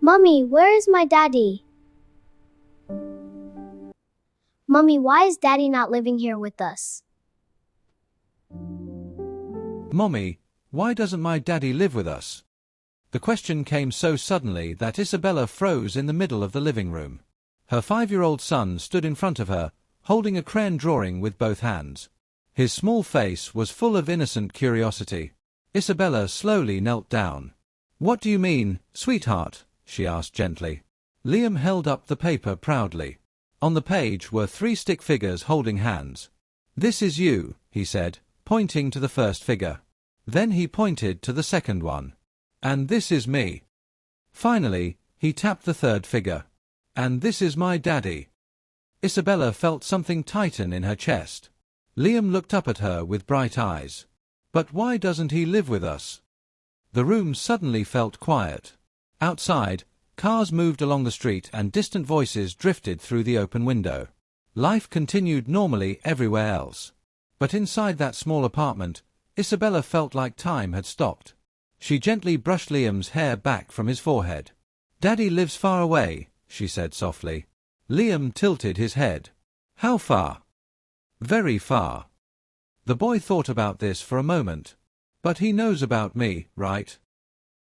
Mummy, where is my daddy? Mummy, why is daddy not living here with us? Mommy, why doesn't my daddy live with us? The question came so suddenly that Isabella froze in the middle of the living room. Her 5-year-old son stood in front of her, holding a crayon drawing with both hands. His small face was full of innocent curiosity. Isabella slowly knelt down. "What do you mean, sweetheart?" she asked gently. Liam held up the paper proudly. On the page were 3 stick figures holding hands. "This is you," he said, pointing to the first figure. Then he pointed to the second one. "And this is me." Finally, he tapped the third figure. "And this is my daddy." Isabella felt something tighten in her chest. Liam looked up at her with bright eyes. "But why doesn't he live with us?" The room suddenly felt quiet. Outside, cars moved along the street and distant voices drifted through the open window. Life continued normally everywhere else. But inside that small apartment, Isabella felt like time had stopped. She gently brushed Liam's hair back from his forehead. "Daddy lives far away," she said softly. Liam tilted his head. "How far?" "Very far." The boy thought about this for a moment. "But he knows about me, right?"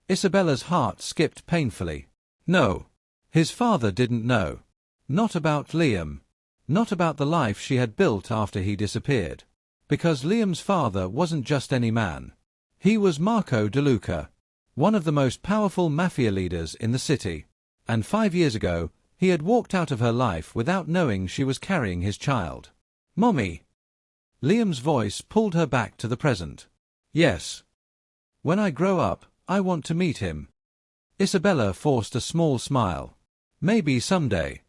Isabella's heart skipped painfully. No. His father didn't know. Not about Liam. Not about the life she had built after he disappeared. Because Liam's father wasn't just any man. He was Marco DeLuca, one of the most powerful Mafia leaders in the city. And 5 years ago, he had walked out of her life without knowing she was carrying his child. "Mommy!" Liam's voice pulled her back to the present. "Yes. When I grow up, I want to meet him." Isabella forced a small smile. "Maybe someday."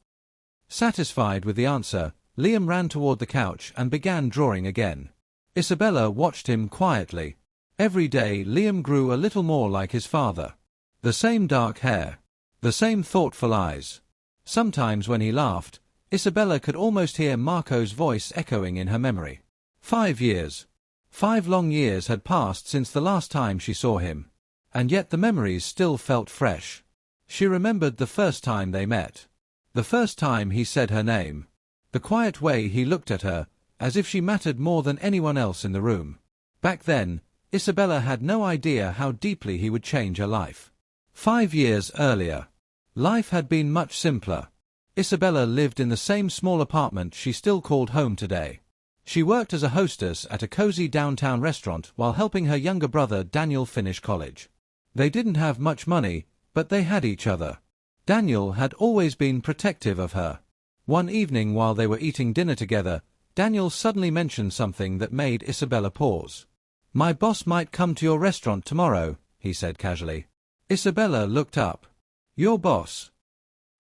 Satisfied with the answer, Liam ran toward the couch and began drawing again. Isabella watched him quietly. Every day Liam grew a little more like his father. The same dark hair. The same thoughtful eyes. Sometimes when he laughed, Isabella could almost hear Marco's voice echoing in her memory. 5 years. 5 long years had passed since the last time she saw him. And yet the memories still felt fresh. She remembered the first time they met. The first time he said her name. The quiet way he looked at her, as if she mattered more than anyone else in the room. Back then, Isabella had no idea how deeply he would change her life. 5 years earlier, life had been much simpler. Isabella lived in the same small apartment she still called home today. She worked as a hostess at a cozy downtown restaurant while helping her younger brother Daniel finish college. They didn't have much money, but they had each other. Daniel had always been protective of her. One evening while they were eating dinner together, Daniel suddenly mentioned something that made Isabella pause. "My boss might come to your restaurant tomorrow," he said casually. Isabella looked up. "Your boss?"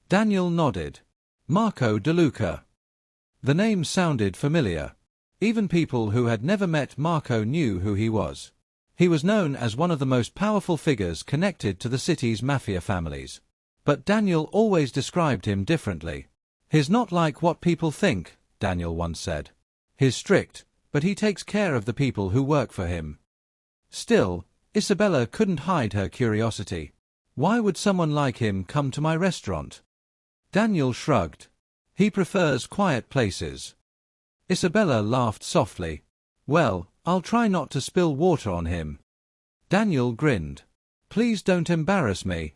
Daniel nodded. "Marco DeLuca." The name sounded familiar. Even people who had never met Marco knew who he was. He was known as one of the most powerful figures connected to the city's Mafia families. But Daniel always described him differently. "He's not like what people think," Daniel once said. "He's strict, but he takes care of the people who work for him." Still, Isabella couldn't hide her curiosity. "Why would someone like him come to my restaurant?" Daniel shrugged. "He prefers quiet places." Isabella laughed softly. "Well, I'll try not to spill water on him." Daniel grinned. "Please don't embarrass me."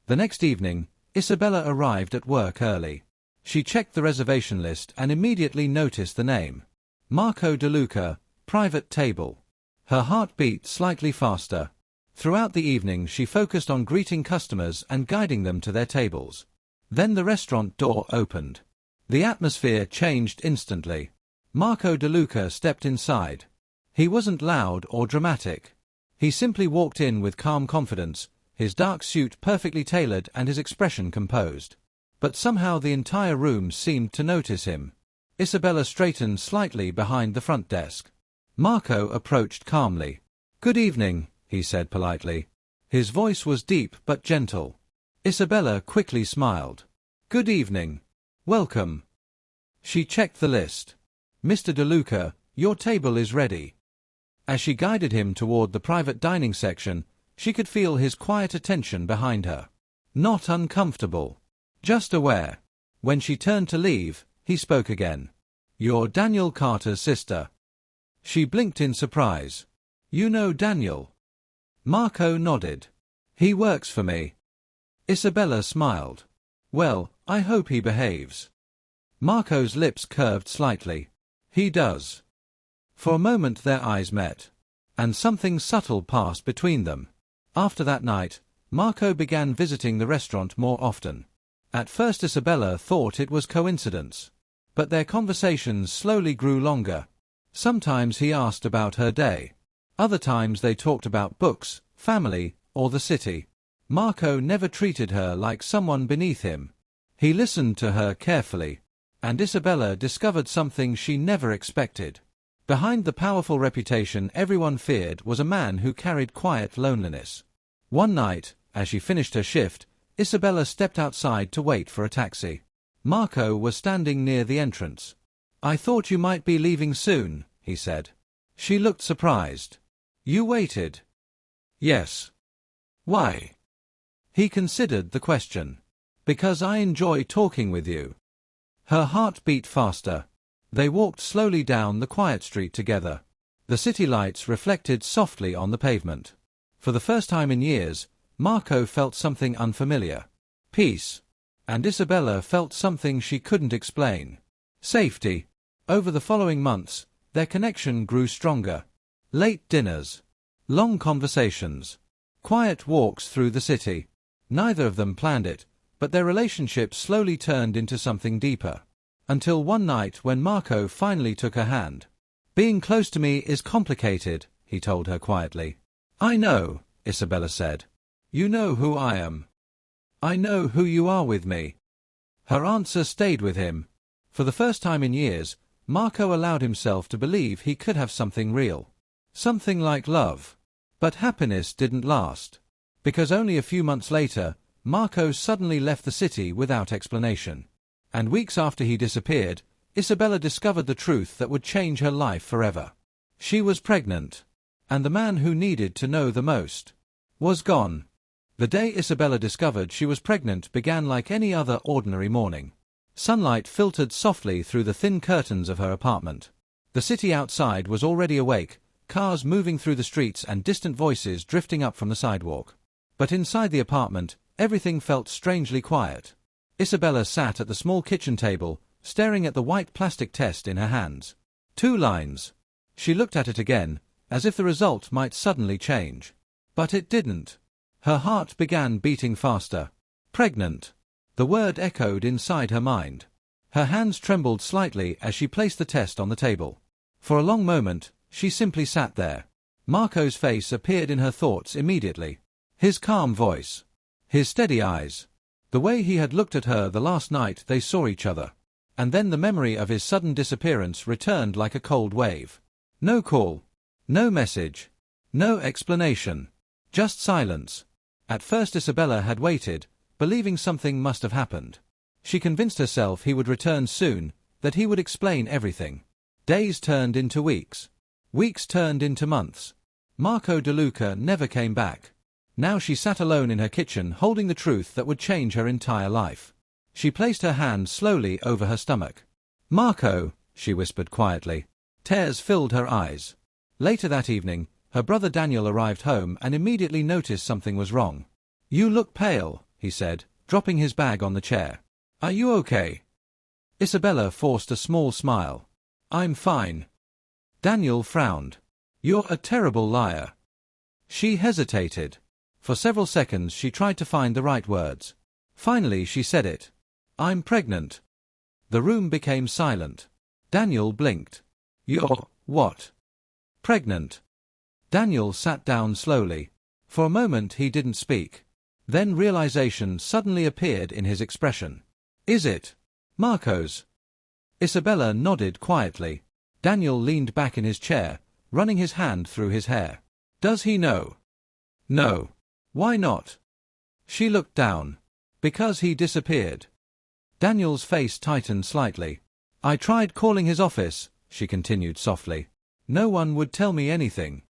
The next evening, Isabella arrived at work early. She checked the reservation list and immediately noticed the name. Marco DeLuca, private table. Her heart beat slightly faster. Throughout the evening she focused on greeting customers and guiding them to their tables. Then the restaurant door opened. The atmosphere changed instantly. Marco DeLuca stepped inside. He wasn't loud or dramatic. He simply walked in with calm confidence, his dark suit perfectly tailored and his expression composed. But somehow the entire room seemed to notice him. Isabella straightened slightly behind the front desk. Marco approached calmly. "Good evening," he said politely. His voice was deep but gentle. Isabella quickly smiled. "Good evening. Welcome." She checked the list. "Mr. DeLuca, your table is ready." As she guided him toward the private dining section, she could feel his quiet attention behind her. Not uncomfortable. Just aware. When she turned to leave, he spoke again. You're Daniel Carter's sister. She blinked in surprise. You know Daniel? Marco nodded. He works for me. Isabella smiled. Well, I hope he behaves. Marco's lips curved slightly. He does. For a moment their eyes met. And something subtle passed between them. After that night, Marco began visiting the restaurant more often. At first Isabella thought it was coincidence. But their conversations slowly grew longer. Sometimes he asked about her day. Other times they talked about books, family, or the city. Marco never treated her like someone beneath him. He listened to her carefully. And Isabella discovered something she never expected. Behind the powerful reputation everyone feared was a man who carried quiet loneliness. One night, as she finished her shift, Isabella stepped outside to wait for a taxi. Marco was standing near the entrance. I thought you might be leaving soon, he said. She looked surprised. You waited? Yes. Why? He considered the question. Because I enjoy talking with you. Her heart beat faster. They walked slowly down the quiet street together. The city lights reflected softly on the pavement. For the first time in years, Marco felt something unfamiliar. Peace. And Isabella felt something she couldn't explain. Safety. Over the following months, their connection grew stronger. Late dinners. Long conversations. Quiet walks through the city. Neither of them planned it, but their relationship slowly turned into something deeper. Until one night when Marco finally took her hand. Being close to me is complicated, he told her quietly. I know, Isabella said. You know who I am. I know who you are with me. Her answer stayed with him. For the first time in years, Marco allowed himself to believe he could have something real. Something like love. But happiness didn't last. Because only a few months later, Marco suddenly left the city without explanation. And weeks after he disappeared, Isabella discovered the truth that would change her life forever. She was pregnant. And the man who needed to know the most was gone. The day Isabella discovered she was pregnant began like any other ordinary morning. Sunlight filtered softly through the thin curtains of her apartment. The city outside was already awake, cars moving through the streets and distant voices drifting up from the sidewalk. But inside the apartment, everything felt strangely quiet. Isabella sat at the small kitchen table, staring at the white plastic test in her hands. 2 lines. She looked at it again, as if the result might suddenly change. But it didn't. Her heart began beating faster. Pregnant. The word echoed inside her mind. Her hands trembled slightly as she placed the test on the table. For a long moment, she simply sat there. Marco's face appeared in her thoughts immediately. His calm voice. His steady eyes. The way he had looked at her the last night they saw each other. And then the memory of his sudden disappearance returned like a cold wave. No call. No message. No explanation. Just silence. At first Isabella had waited, believing something must have happened. She convinced herself he would return soon, that he would explain everything. Days turned into weeks. Weeks turned into months. Marco DeLuca never came back. Now she sat alone in her kitchen holding the truth that would change her entire life. She placed her hand slowly over her stomach. Marco, she whispered quietly. Tears filled her eyes. Later that evening, her brother Daniel arrived home and immediately noticed something was wrong. You look pale, he said, dropping his bag on the chair. Are you okay? Isabella forced a small smile. I'm fine. Daniel frowned. You're a terrible liar. She hesitated. For several seconds she tried to find the right words. Finally she said it. I'm pregnant. The room became silent. Daniel blinked. You're what? Pregnant. Daniel sat down slowly. For a moment he didn't speak. Then realization suddenly appeared in his expression. Is it Marco's? Isabella nodded quietly. Daniel leaned back in his chair, running his hand through his hair. Does he know? No. Why not? She looked down. Because he disappeared. Daniel's face tightened slightly. I tried calling his office, she continued softly. No one would tell me anything.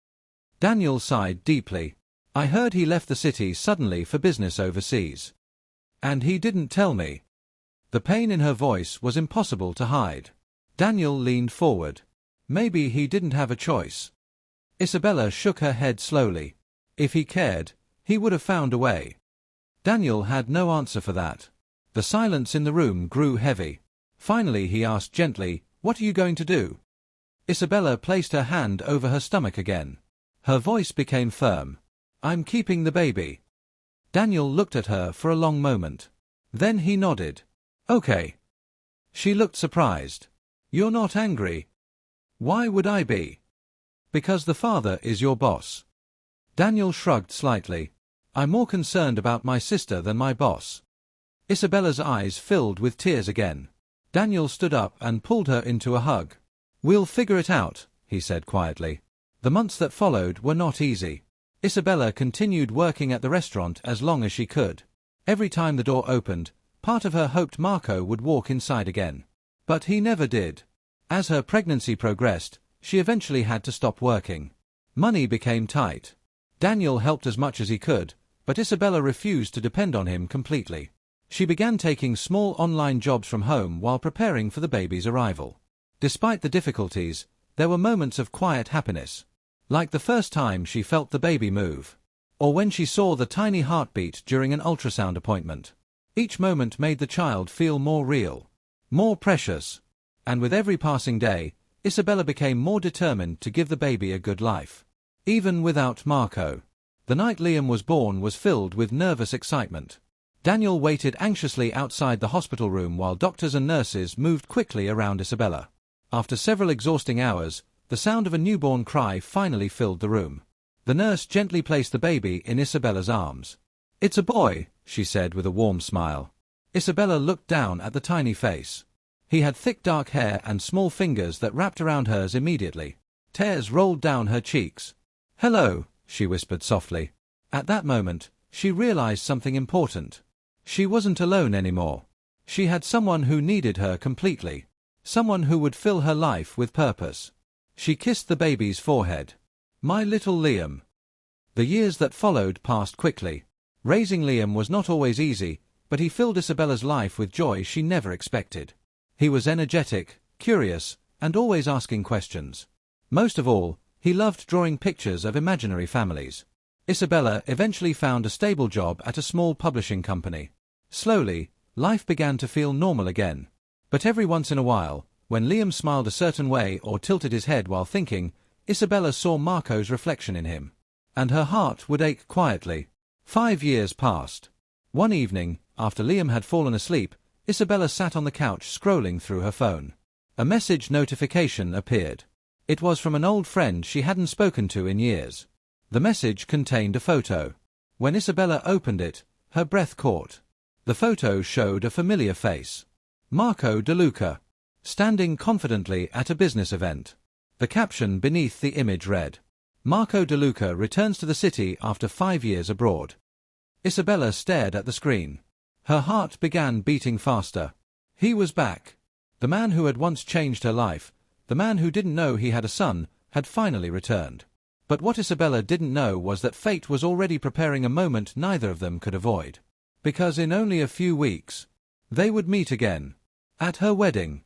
Daniel sighed deeply. I heard he left the city suddenly for business overseas. And he didn't tell me. The pain in her voice was impossible to hide. Daniel leaned forward. Maybe he didn't have a choice. Isabella shook her head slowly. If he cared, he would have found a way. Daniel had no answer for that. The silence in the room grew heavy. Finally he asked gently, "What are you going to do?" Isabella placed her hand over her stomach again. Her voice became firm. "I'm keeping the baby." Daniel looked at her for a long moment. Then he nodded. "Okay." She looked surprised. "You're not angry?" "Why would I be?" "Because the father is your boss." Daniel shrugged slightly. "I'm more concerned about my sister than my boss." Isabella's eyes filled with tears again. Daniel stood up and pulled her into a hug. "We'll figure it out," he said quietly. The months that followed were not easy. Isabella continued working at the restaurant as long as she could. Every time the door opened, part of her hoped Marco would walk inside again. But he never did. As her pregnancy progressed, she eventually had to stop working. Money became tight. Daniel helped as much as he could, but Isabella refused to depend on him completely. She began taking small online jobs from home while preparing for the baby's arrival. Despite the difficulties, there were moments of quiet happiness. Like the first time she felt the baby move. Or when she saw the tiny heartbeat during an ultrasound appointment. Each moment made the child feel more real. More precious. And with every passing day, Isabella became more determined to give the baby a good life. Even without Marco. The night Liam was born was filled with nervous excitement. Daniel waited anxiously outside the hospital room while doctors and nurses moved quickly around Isabella. After several exhausting hours, the sound of a newborn cry finally filled the room. The nurse gently placed the baby in Isabella's arms. "It's a boy," she said with a warm smile. Isabella looked down at the tiny face. He had thick dark hair and small fingers that wrapped around hers immediately. Tears rolled down her cheeks. "Hello," she whispered softly. At that moment, she realized something important. She wasn't alone anymore. She had someone who needed her completely. Someone who would fill her life with purpose. She kissed the baby's forehead. "My little Liam." The years that followed passed quickly. Raising Liam was not always easy, but he filled Isabella's life with joy she never expected. He was energetic, curious, and always asking questions. Most of all, he loved drawing pictures of imaginary families. Isabella eventually found a stable job at a small publishing company. Slowly, life began to feel normal again. But every once in a while, when Liam smiled a certain way or tilted his head while thinking, Isabella saw Marco's reflection in him. And her heart would ache quietly. 5 years passed. One evening, after Liam had fallen asleep, Isabella sat on the couch scrolling through her phone. A message notification appeared. It was from an old friend she hadn't spoken to in years. The message contained a photo. When Isabella opened it, her breath caught. The photo showed a familiar face. Marco DeLuca, standing confidently at a business event. The caption beneath the image read, "Marco DeLuca returns to the city after 5 years abroad." Isabella stared at the screen. Her heart began beating faster. He was back. The man who had once changed her life, the man who didn't know he had a son, had finally returned. But what Isabella didn't know was that fate was already preparing a moment neither of them could avoid. Because in only a few weeks, they would meet again. At her wedding.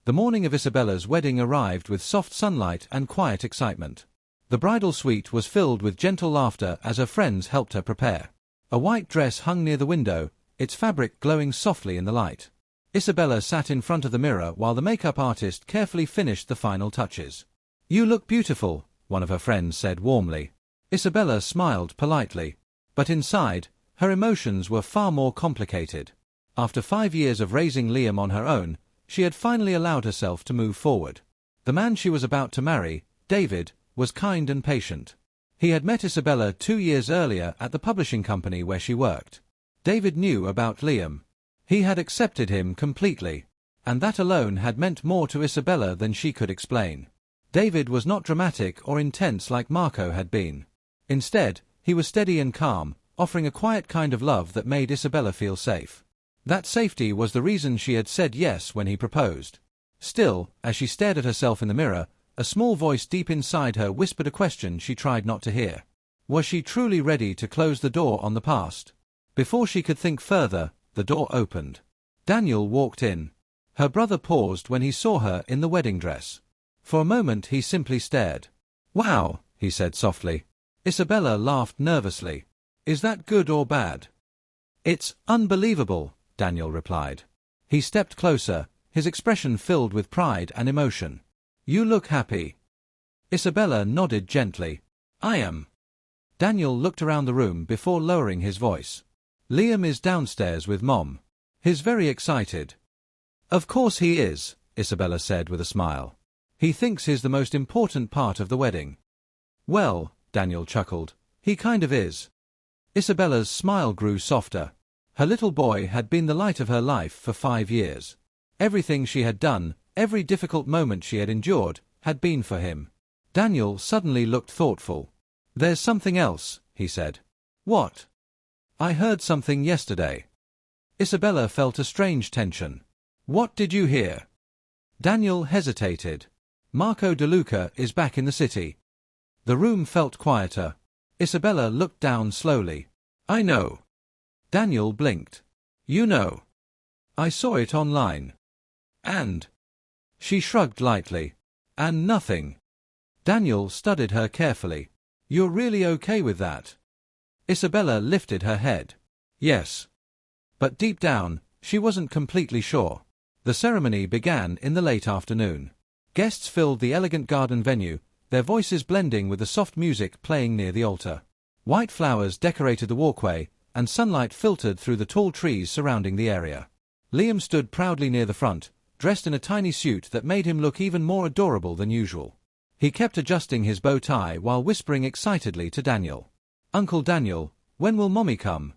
The morning of Isabella's wedding arrived with soft sunlight and quiet excitement. The bridal suite was filled with gentle laughter as her friends helped her prepare. A white dress hung near the window, its fabric glowing softly in the light. Isabella sat in front of the mirror while the makeup artist carefully finished the final touches. "You look beautiful," one of her friends said warmly. Isabella smiled politely. But inside, her emotions were far more complicated. After 5 years of raising Liam on her own, she had finally allowed herself to move forward. The man she was about to marry, David, was kind and patient. He had met Isabella 2 years earlier at the publishing company where she worked. David knew about Liam. He had accepted him completely. And that alone had meant more to Isabella than she could explain. David was not dramatic or intense like Marco had been. Instead, he was steady and calm, offering a quiet kind of love that made Isabella feel safe. That safety was the reason she had said yes when he proposed. Still, as she stared at herself in the mirror, a small voice deep inside her whispered a question she tried not to hear. Was she truly ready to close the door on the past? Before she could think further, The door opened. Daniel walked in. Her brother paused when he saw her in the wedding dress. For a moment he simply stared. "Wow," he said softly. Isabella laughed nervously. "Is that good or bad?" "It's unbelievable," Daniel replied. He stepped closer, his expression filled with pride and emotion. "You look happy." Isabella nodded gently. "I am." Daniel looked around the room before lowering his voice. "Liam is downstairs with Mom. He's very excited." "Of course he is," Isabella said with a smile. "He thinks he's the most important part of the wedding." "Well," Daniel chuckled, "he kind of is." Isabella's smile grew softer. Her little boy had been the light of her life for 5 years. Everything she had done, every difficult moment she had endured, had been for him. Daniel suddenly looked thoughtful. "There's something else," he said. "What?" "I heard something yesterday." Isabella felt a strange tension. "What did you hear?" Daniel hesitated. "Marco DeLuca is back in the city." The room felt quieter. Isabella looked down slowly. "I know." Daniel blinked. "You know?" "I saw it online." "And?" She shrugged lightly. "And nothing." Daniel studied her carefully. "You're really okay with that?" Isabella lifted her head. "Yes." But deep down, she wasn't completely sure. The ceremony began in the late afternoon. Guests filled the elegant garden venue, their voices blending with the soft music playing near the altar. White flowers decorated the walkway, and sunlight filtered through the tall trees surrounding the area. Liam stood proudly near the front, dressed in a tiny suit that made him look even more adorable than usual. He kept adjusting his bow tie while whispering excitedly to Daniel. "Uncle Daniel, when will Mommy come?"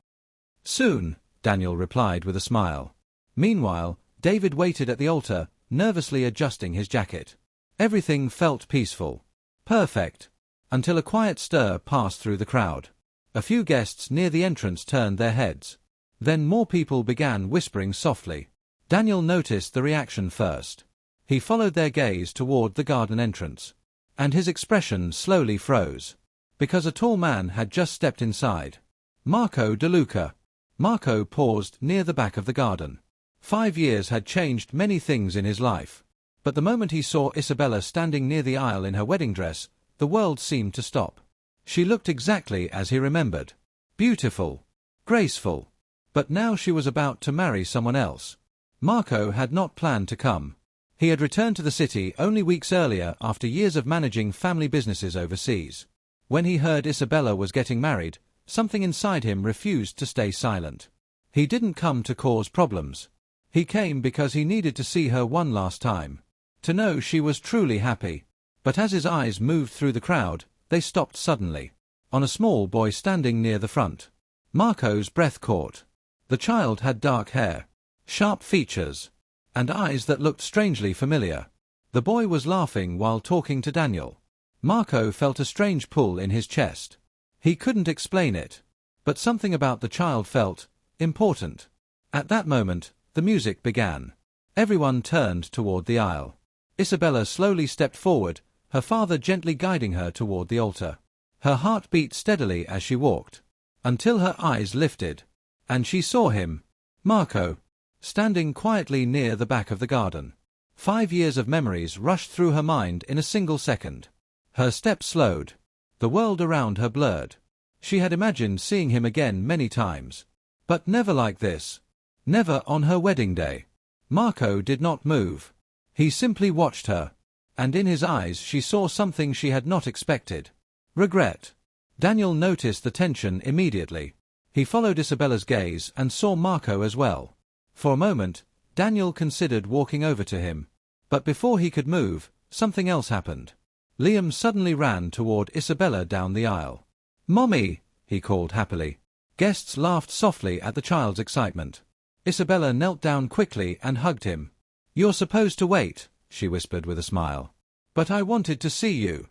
"Soon," Daniel replied with a smile. Meanwhile, David waited at the altar, nervously adjusting his jacket. Everything felt peaceful. Perfect. Until a quiet stir passed through the crowd. A few guests near the entrance turned their heads. Then more people began whispering softly. Daniel noticed the reaction first. He followed their gaze toward the garden entrance. And his expression slowly froze. Because a tall man had just stepped inside. Marco DeLuca. Marco paused near the back of the garden. 5 years had changed many things in his life. But the moment he saw Isabella standing near the aisle in her wedding dress, the world seemed to stop. She looked exactly as he remembered. Beautiful. Graceful. But now she was about to marry someone else. Marco had not planned to come. He had returned to the city only weeks earlier after years of managing family businesses overseas. When he heard Isabella was getting married, something inside him refused to stay silent. He didn't come to cause problems. He came because he needed to see her one last time. To know she was truly happy. But as his eyes moved through the crowd, they stopped suddenly. On a small boy standing near the front. Marco's breath caught. The child had dark hair, sharp features, and eyes that looked strangely familiar. The boy was laughing while talking to Daniel. Marco felt a strange pull in his chest. He couldn't explain it. But something about the child felt important. At that moment, the music began. Everyone turned toward the aisle. Isabella slowly stepped forward, her father gently guiding her toward the altar. Her heart beat steadily as she walked. Until her eyes lifted. And she saw him, Marco, standing quietly near the back of the garden. 5 years of memories rushed through her mind in a single second. Her steps slowed. The world around her blurred. She had imagined seeing him again many times. But never like this. Never on her wedding day. Marco did not move. He simply watched her. And in his eyes she saw something she had not expected. Regret. Daniel noticed the tension immediately. He followed Isabella's gaze and saw Marco as well. For a moment, Daniel considered walking over to him. But before he could move, something else happened. Liam suddenly ran toward Isabella down the aisle. "Mommy!" he called happily. Guests laughed softly at the child's excitement. Isabella knelt down quickly and hugged him. "You're supposed to wait," she whispered with a smile. "But I wanted to see you."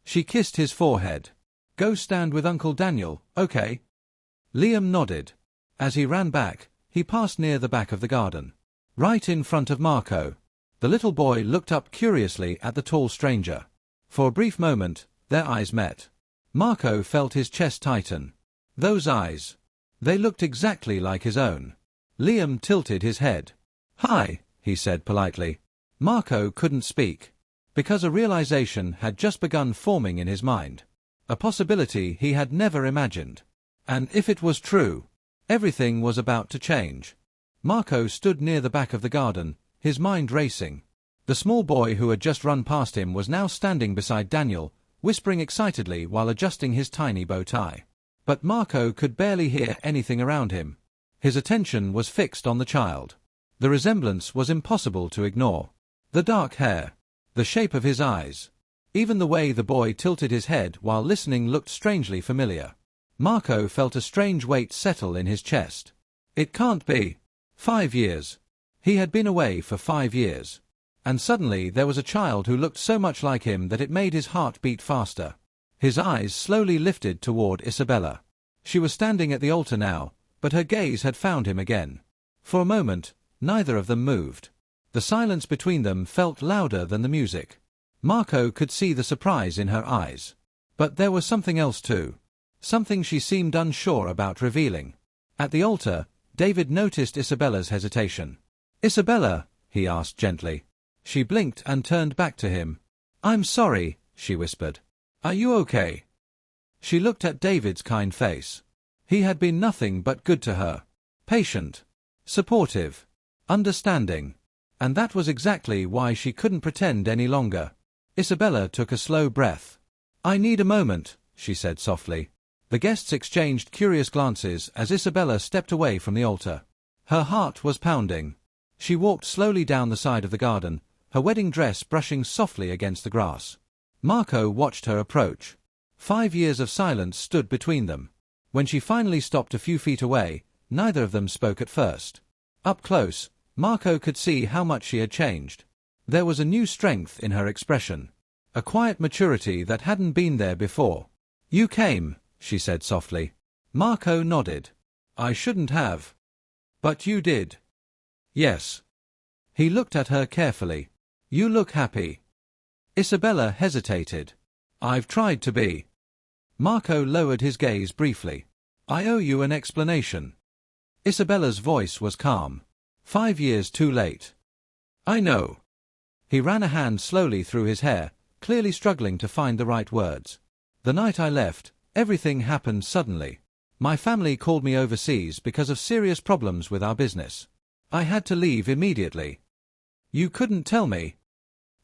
She kissed his forehead. "Go stand with Uncle Daniel, okay?" Liam nodded. As he ran back, he passed near the back of the garden. Right in front of Marco. The little boy looked up curiously at the tall stranger. For a brief moment, their eyes met. Marco felt his chest tighten. Those eyes. They looked exactly like his own. Liam tilted his head. "Hi," he said politely. Marco couldn't speak, because a realization had just begun forming in his mind. A possibility he had never imagined. And if it was true, everything was about to change. Marco stood near the back of the garden, his mind racing. The small boy who had just run past him was now standing beside Daniel, whispering excitedly while adjusting his tiny bow tie. But Marco could barely hear anything around him. His attention was fixed on the child. The resemblance was impossible to ignore. The dark hair, the shape of his eyes, even the way the boy tilted his head while listening looked strangely familiar. Marco felt a strange weight settle in his chest. It can't be. 5 years. He had been away for 5 years. And suddenly there was a child who looked so much like him that it made his heart beat faster. His eyes slowly lifted toward Isabella. She was standing at the altar now, but her gaze had found him again. For a moment, neither of them moved. The silence between them felt louder than the music. Marco could see the surprise in her eyes. But there was something else too. Something she seemed unsure about revealing. At the altar, David noticed Isabella's hesitation. "Isabella?" he asked gently. She blinked and turned back to him. "I'm sorry," she whispered. "Are you okay?" She looked at David's kind face. He had been nothing but good to her. Patient. Supportive. Understanding. And that was exactly why she couldn't pretend any longer. Isabella took a slow breath. "I need a moment," she said softly. The guests exchanged curious glances as Isabella stepped away from the altar. Her heart was pounding. She walked slowly down the side of the garden, her wedding dress brushing softly against the grass. Marco watched her approach. 5 years of silence stood between them. When she finally stopped a few feet away, neither of them spoke at first. Up close, Marco could see how much she had changed. There was a new strength in her expression. A quiet maturity that hadn't been there before. "You came," she said softly. Marco nodded. "I shouldn't have. But you did." "Yes." He looked at her carefully. "You look happy." Isabella hesitated. "I've tried to be." Marco lowered his gaze briefly. "I owe you an explanation." Isabella's voice was calm. 5 years too late. "I know." He ran a hand slowly through his hair, clearly struggling to find the right words. "The night I left, everything happened suddenly. My family called me overseas because of serious problems with our business. I had to leave immediately." "You couldn't tell me?"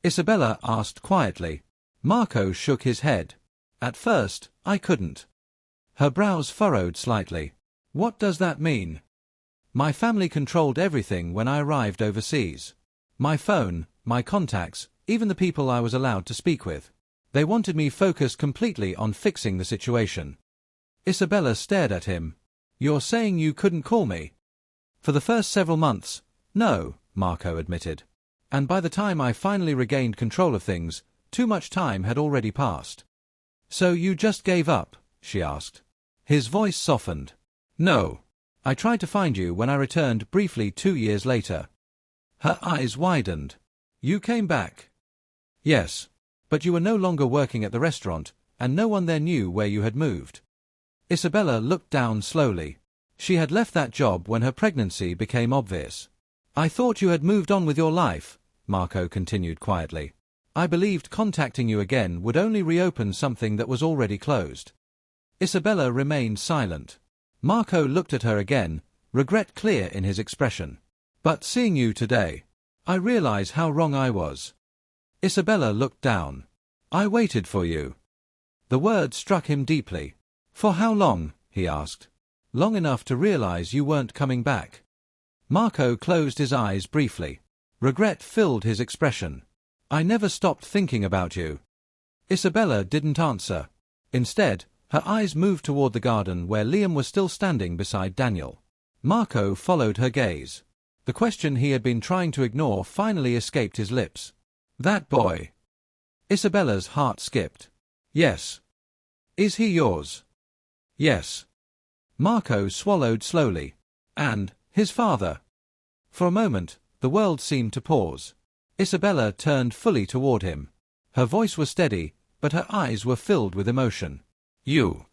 Isabella asked quietly. Marco shook his head. "At first, I couldn't." Her brows furrowed slightly. "What does that mean?" "My family controlled everything when I arrived overseas. My phone, my contacts, even the people I was allowed to speak with. They wanted me focused completely on fixing the situation." Isabella stared at him. "You're saying you couldn't call me?" "For the first several months, no," Marco admitted. "And by the time I finally regained control of things, too much time had already passed." "So you just gave up?" she asked. His voice softened. "No. I tried to find you when I returned briefly 2 years later." Her eyes widened. "You came back?" "Yes. But you were no longer working at the restaurant, and no one there knew where you had moved." Isabella looked down slowly. She had left that job when her pregnancy became obvious. "I thought you had moved on with your life," Marco continued quietly. "I believed contacting you again would only reopen something that was already closed." Isabella remained silent. Marco looked at her again, regret clear in his expression. "But seeing you today, I realize how wrong I was." Isabella looked down. "I waited for you." The word struck him deeply. "For how long?" he asked. "Long enough to realize you weren't coming back." Marco closed his eyes briefly. Regret filled his expression. "I never stopped thinking about you." Isabella didn't answer. Instead, her eyes moved toward the garden where Liam was still standing beside Daniel. Marco followed her gaze. The question he had been trying to ignore finally escaped his lips. "That boy?" Isabella's heart skipped. "Yes." "Is he yours?" "Yes." Marco swallowed slowly. "And his father?" For a moment, the world seemed to pause. Isabella turned fully toward him. Her voice was steady, but her eyes were filled with emotion. "You."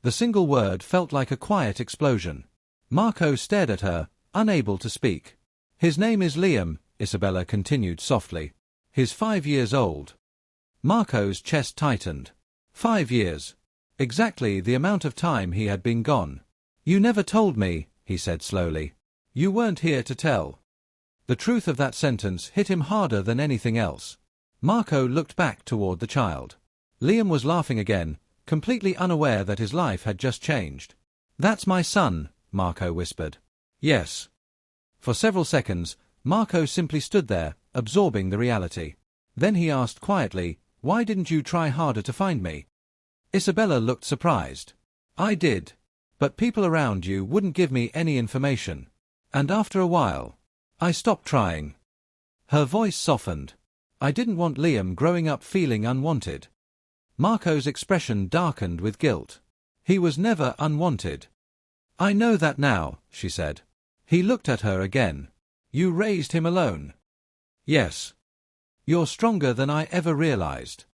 The single word felt like a quiet explosion. Marco stared at her, unable to speak. His name is Liam, Isabella continued softly. He's 5 years old. Marco's chest tightened. 5 years. Exactly the amount of time he had been gone. You never told me, he said slowly. You weren't here to tell. The truth of that sentence hit him harder than anything else. Marco looked back toward the child. Liam was laughing again, completely unaware that his life had just changed. That's my son, Marco whispered. Yes. For several seconds, Marco simply stood there, absorbing the reality. Then he asked quietly, why didn't you try harder to find me? Isabella looked surprised. I did. But people around you wouldn't give me any information. And after a while, I stopped trying. Her voice softened. I didn't want Liam growing up feeling unwanted. Marco's expression darkened with guilt. He was never unwanted. I know that now, she said. He looked at her again. You raised him alone. Yes. You're stronger than I ever realized.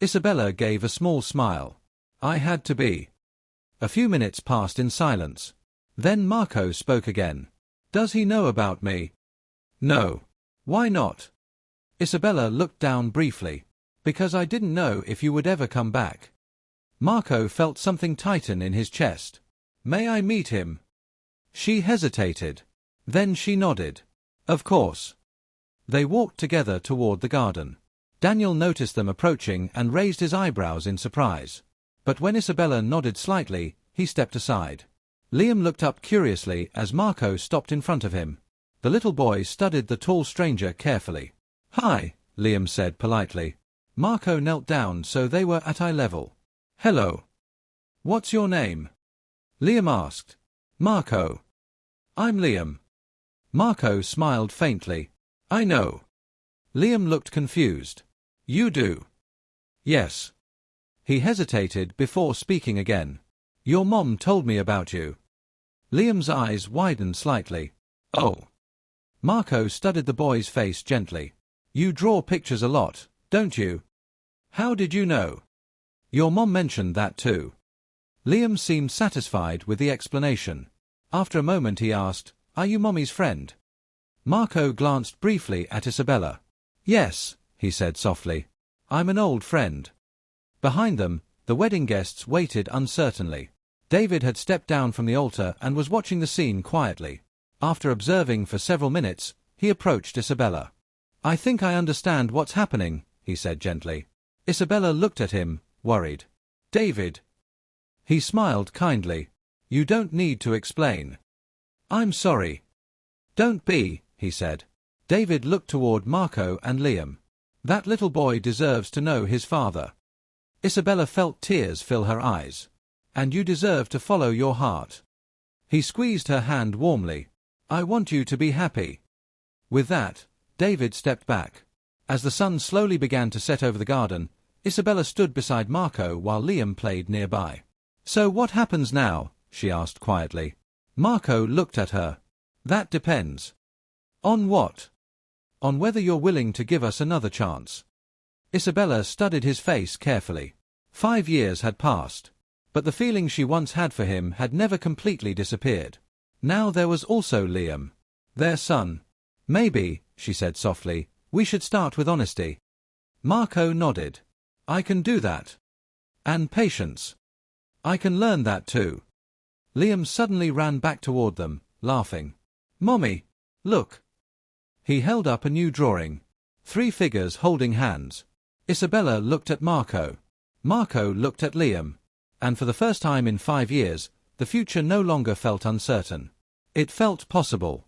Isabella gave a small smile. I had to be. A few minutes passed in silence. Then Marco spoke again. Does he know about me? No. Why not? Isabella looked down briefly. Because I didn't know if you would ever come back. Marco felt something tighten in his chest. May I meet him? She hesitated. Then she nodded. Of course. They walked together toward the garden. Daniel noticed them approaching and raised his eyebrows in surprise. But when Isabella nodded slightly, he stepped aside. Liam looked up curiously as Marco stopped in front of him. The little boy studied the tall stranger carefully. Hi, Liam said politely. Marco knelt down so they were at eye level. Hello. What's your name? Liam asked. Marco. I'm Liam. Marco smiled faintly. I know. Liam looked confused. You do? Yes. He hesitated before speaking again. Your mom told me about you. Liam's eyes widened slightly. Oh. Marco studied the boy's face gently. You draw pictures a lot, don't you? How did you know? Your mom mentioned that too. Liam seemed satisfied with the explanation. After a moment he asked, Are you Mommy's friend? Marco glanced briefly at Isabella. Yes, he said softly. I'm an old friend. Behind them, the wedding guests waited uncertainly. David had stepped down from the altar and was watching the scene quietly. After observing for several minutes, he approached Isabella. I think I understand what's happening, he said gently. Isabella looked at him, worried. David. He smiled kindly. You don't need to explain. I'm sorry. Don't be, he said. David looked toward Marco and Liam. That little boy deserves to know his father. Isabella felt tears fill her eyes. And you deserve to follow your heart. He squeezed her hand warmly. I want you to be happy. With that, David stepped back. As the sun slowly began to set over the garden, Isabella stood beside Marco while Liam played nearby. So what happens now? She asked quietly. Marco looked at her. That depends. On what? On whether you're willing to give us another chance. Isabella studied his face carefully. 5 years had passed. But the feeling she once had for him had never completely disappeared. Now there was also Liam. Their son. Maybe, she said softly, we should start with honesty. Marco nodded. I can do that. And patience. I can learn that too. Liam suddenly ran back toward them, laughing. Mommy, look. He held up a new drawing. 3 figures holding hands. Isabella looked at Marco. Marco looked at Liam. And for the first time in 5 years, the future no longer felt uncertain. It felt possible.